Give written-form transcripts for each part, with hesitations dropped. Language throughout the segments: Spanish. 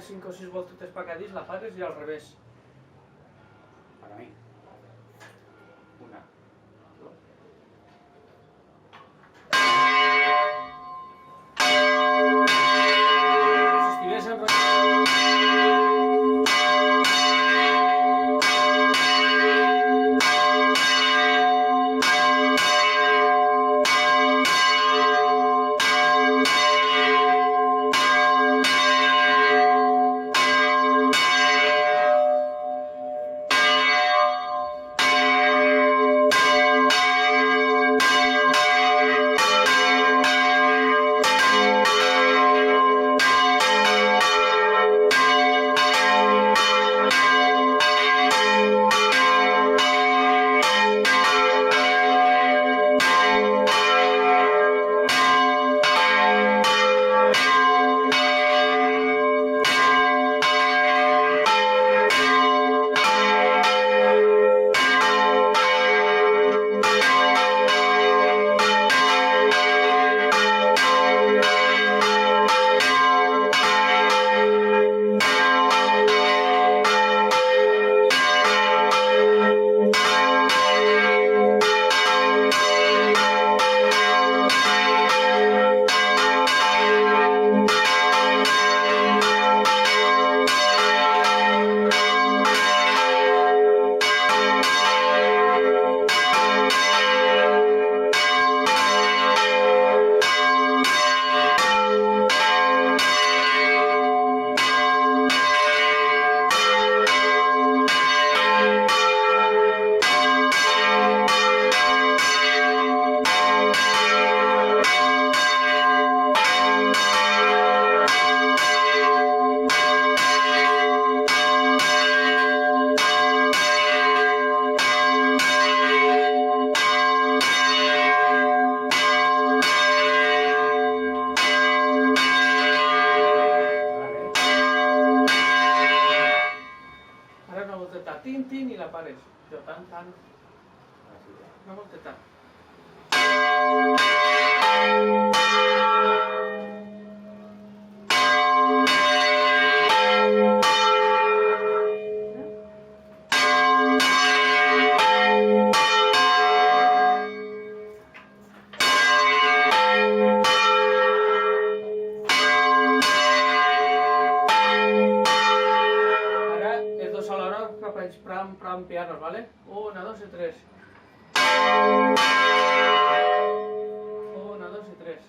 5 o 6 voltetes para cada dins, la pares i al revés. Para mí. Una. Si estigués enrotllat... Ara una volteta tin-tin i la pares. Jo tan. Una volteta. Ara els dos alhora cap a pram, pianos, ¿vale? 1, 2 i 3. 1, 2 i 3.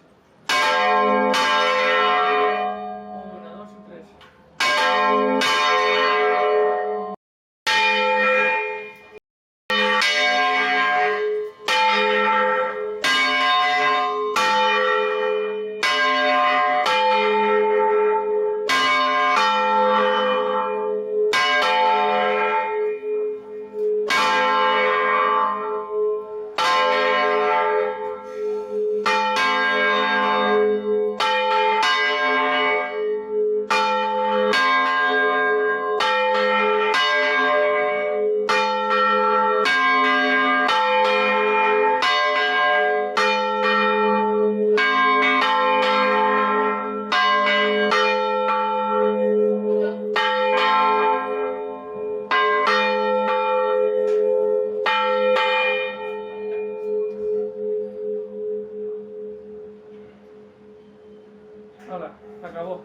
1, 2 i 3. Hola, s'acabó.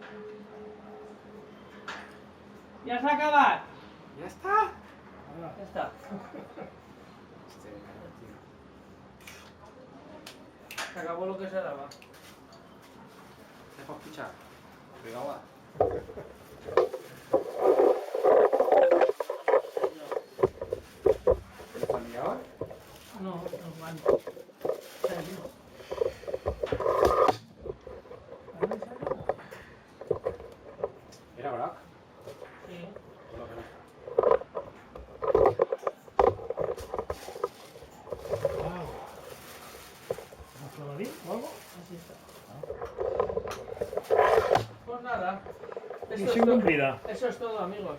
Ja s'ha acabat. ¿Ya está? Ja està. Tío. S'acabó lo que se daba. Deja escuchar. Pegaba. ¿El familiar? No, van. Seguimos. ¿Era Brock? Sí. Por lo que no. Wow. ¿Un flavorín o algo? Así está. Pues nada. Esto Misión cumplida. Eso es todo, amigos.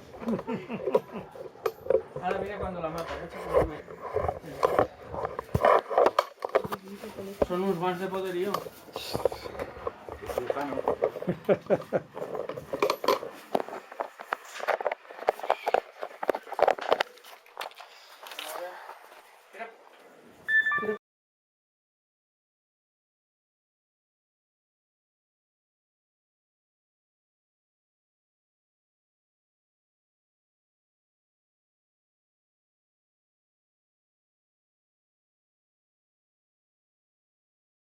Ahora mira cuando la mata. Son uns guants de poderío. Que cirujano.